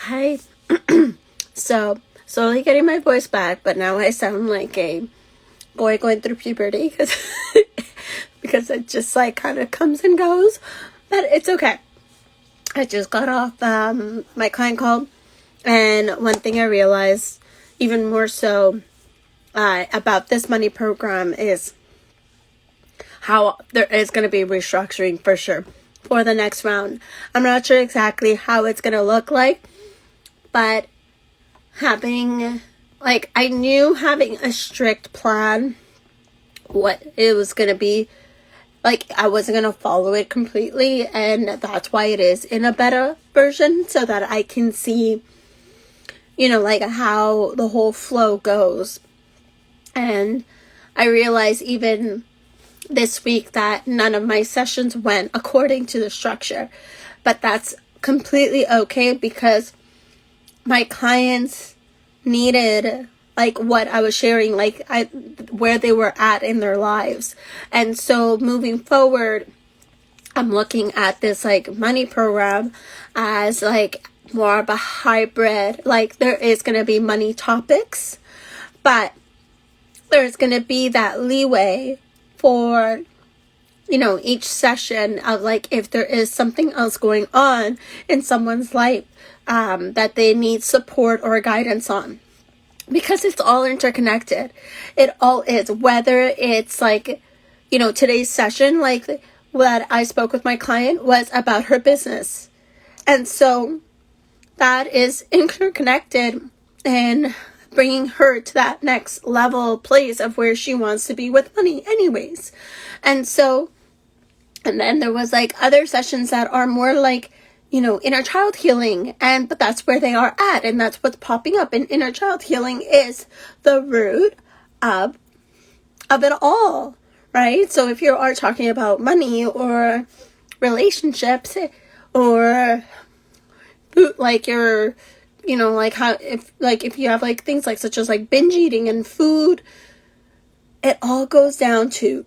Hi. So, slowly getting my voice back, but now I sound like a boy going through puberty because it just like kind of comes and goes. But it's okay. I just got off my client call, and one thing I realized even more so about this money program is how there is going to be restructuring for sure for the next round. I'm not sure exactly how it's going to look like, but I knew having a strict plan, what it was going to be, like, I wasn't going to follow it completely, and that's why it is in a beta version, so that I can see, like, how the whole flow goes. And I realized even this week that none of my sessions went according to the structure, but that's completely okay because my clients needed like what I was sharing, where they were at in their lives. And so moving forward, I'm looking at this like money program as like more of a hybrid. Like there is going to be money topics, but there's going to be that leeway for each session of like if there is something else going on in someone's life that they need support or guidance on, because it's all interconnected. It all is, whether it's like today's session, like what I spoke with my client was about her business, and so that is interconnected and bringing her to that next level place of where she wants to be with money anyways. And then there was like other sessions that are more like, inner child healing, but that's where they are at, and that's what's popping up. And inner child healing is the root of it all, right? So if you are talking about money or relationships or like your, like how if you have like things like such as like binge eating and food, it all goes down to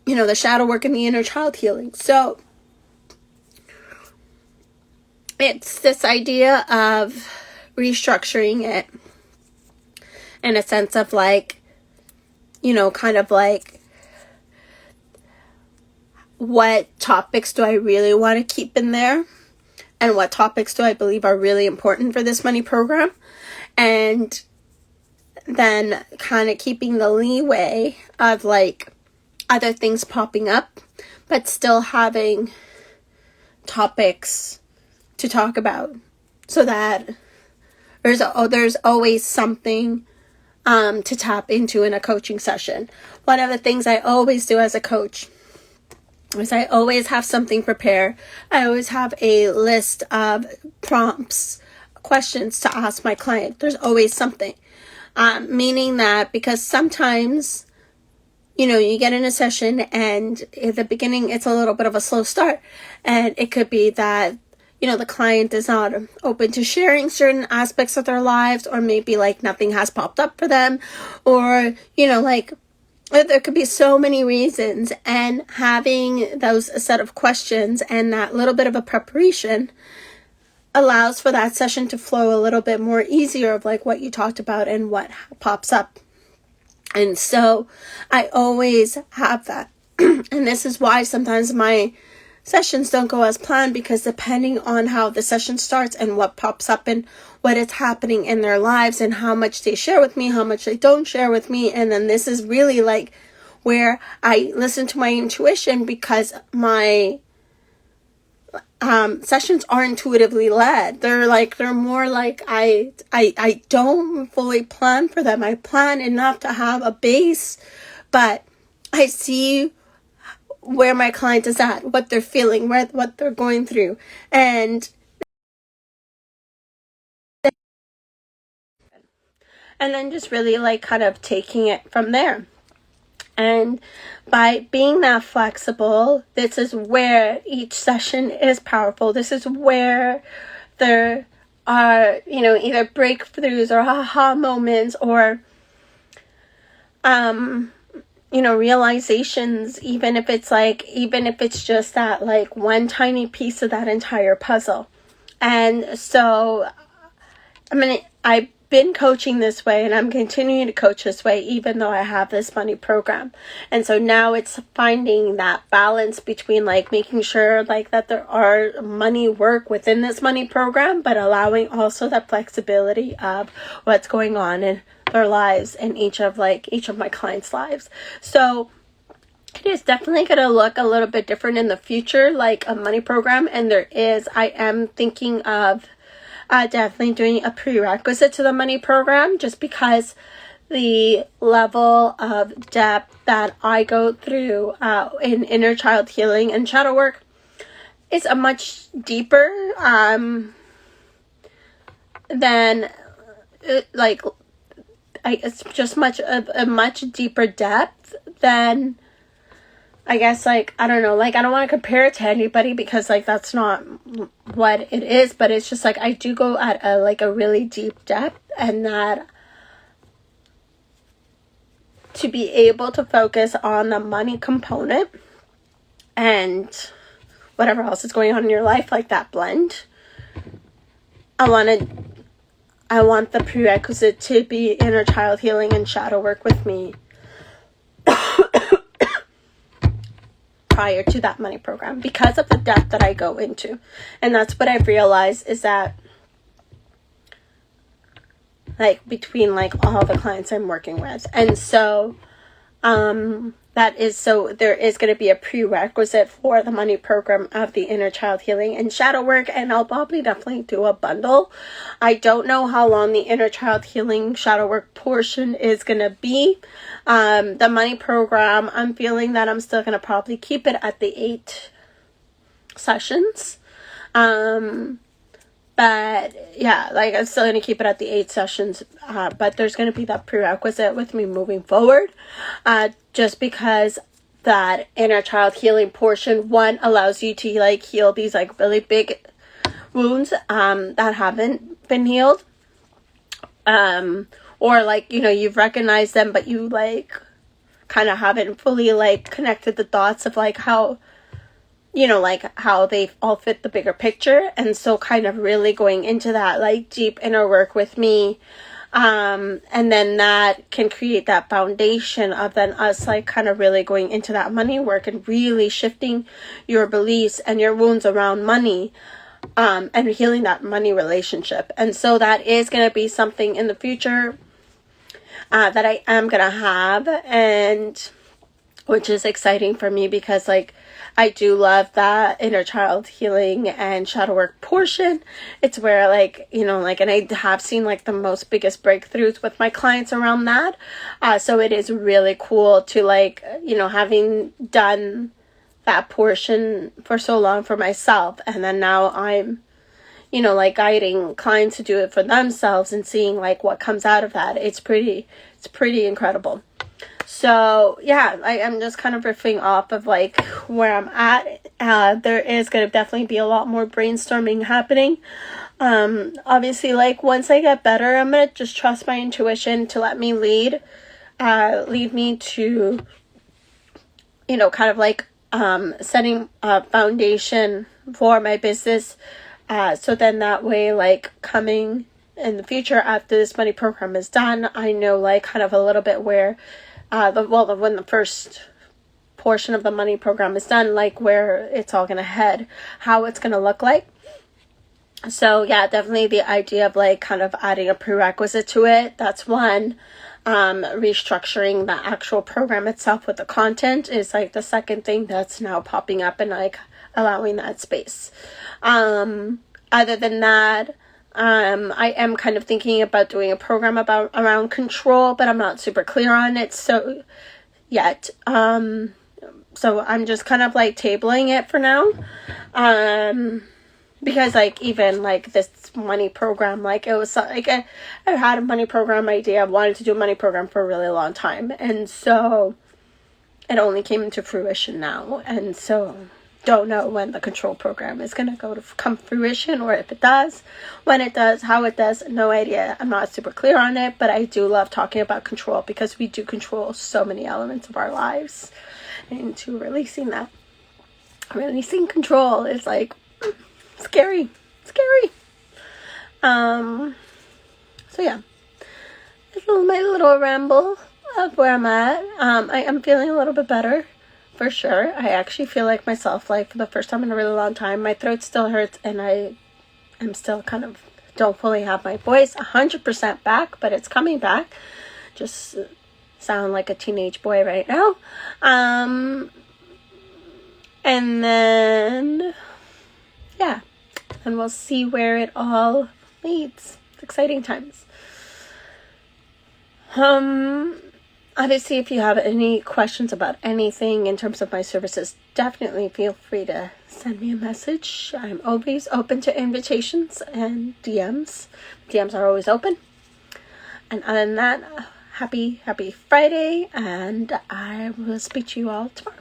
the shadow work and the inner child healing. So it's this idea of restructuring it in a sense of like, kind of like, what topics do I really want to keep in there? And what topics do I believe are really important for this money program? And then kind of keeping the leeway of like other things popping up, but still having topics to talk about, so that there's always something to tap into in a coaching session. One of the things I always do as a coach is I always have something prepared. I always have a list of prompts, questions to ask my client. There's always something, meaning that because sometimes you get in a session and at the beginning it's a little bit of a slow start, and it could be that the client is not open to sharing certain aspects of their lives, or maybe like nothing has popped up for them, or like there could be so many reasons. And having those set of questions and that little bit of a preparation allows for that session to flow a little bit more easier of like what you talked about and what pops up. And so I always have that. And this is why sometimes my sessions don't go as planned, because depending on how the session starts and what pops up and what is happening in their lives and how much they share with me, how much they don't share with me. And then this is really like where I listen to my intuition, because my sessions are intuitively led. They're more like I don't fully plan for them. I plan enough to have a base, but I see where my client is at, what they're feeling, what they're going through, and then just really like kind of taking it from there. And by being that flexible, this is where each session is powerful. This is where there are, either breakthroughs or aha moments, or, realizations, even if it's just that like one tiny piece of that entire puzzle. And so I've been coaching this way, and I'm continuing to coach this way even though I have this money program. And so now it's finding that balance between like making sure like that there are money work within this money program, but allowing also the flexibility of what's going on in their lives and each of my clients' lives. So it is definitely going to look a little bit different in the future, like a money program. And I am thinking of definitely doing a prerequisite to the money program, just because the level of depth that I go through in inner child healing and shadow work is a much deeper than it's just a much deeper depth than, I guess, like, I don't know, like, I don't want to compare it to anybody because, like, that's not what it is, but it's just, like, I do go at a really deep depth, and that to be able to focus on the money component and whatever else is going on in your life, like that blend, I want the prerequisite to be inner child healing and shadow work with me prior to that money program, because of the depth that I go into. And that's what I've realized, is that like between like all the clients I'm working with. And so there is going to be a prerequisite for the money program of the inner child healing and shadow work, and I'll probably definitely do a bundle. I don't know how long the inner child healing shadow work portion is going to be. The money program, I'm feeling that I'm still going to probably keep it at the 8 sessions. But yeah, like I'm still going to keep it at the 8 sessions, but there's going to be that prerequisite with me moving forward, just because that inner child healing portion, one, allows you to like heal these like really big wounds that haven't been healed, or like, you know, you've recognized them, but you like kind of haven't fully like connected the dots of like how, you know, like how they all fit the bigger picture. And so kind of really going into that like deep inner work with me, and then that can create that foundation of then us like kind of really going into that money work and really shifting your beliefs and your wounds around money, and healing that money relationship. And so that is going to be something in the future that I am going to have, and which is exciting for me because like I do love that inner child healing and shadow work portion. It's where like, you know, like, and I have seen like the most biggest breakthroughs with my clients around that. So it is really cool to like, you know, having done that portion for so long for myself, and then now I'm, you know, like guiding clients to do it for themselves and seeing like what comes out of that. It's pretty incredible. So yeah, I'm just kind of riffing off of like where I'm at. There is going to definitely be a lot more brainstorming happening. Obviously, like once I get better, I'm going to just trust my intuition to let me lead me to, you know, kind of like setting a foundation for my business. So then that way, like coming in the future after this money program is done, I know like kind of a little bit where when the first portion of the money program is done, like where it's all going to head, how it's going to look like. So yeah, definitely the idea of like kind of adding a prerequisite to it. That's one. Restructuring the actual program itself with the content is like the second thing that's now popping up and like allowing that space. Other than that, I am kind of thinking about doing a program around control, but I'm not super clear on it yet. So I'm just kind of like tabling it for now. Because like even like this money program, like it was like I had a money program idea. I wanted to do a money program for a really long time, and so it only came into fruition now. And so don't know when the control program is going to come fruition, or if it does, when it does, how it does, no idea. I'm not super clear on it, but I do love talking about control because we do control so many elements of our lives, and to releasing control is like scary. So yeah, my little ramble of where I'm at. I am feeling a little bit better, for sure. I actually feel like myself, like for the first time in a really long time. My throat still hurts, and I am still kind of don't fully have my voice 100% back, but it's coming back. Just sound like a teenage boy right now. And then yeah, and we'll see where it all leads. It's exciting times. Obviously, if you have any questions about anything in terms of my services, definitely feel free to send me a message. I'm always open to invitations and DMs. DMs are always open. And other than that, happy Friday, and I will speak to you all tomorrow.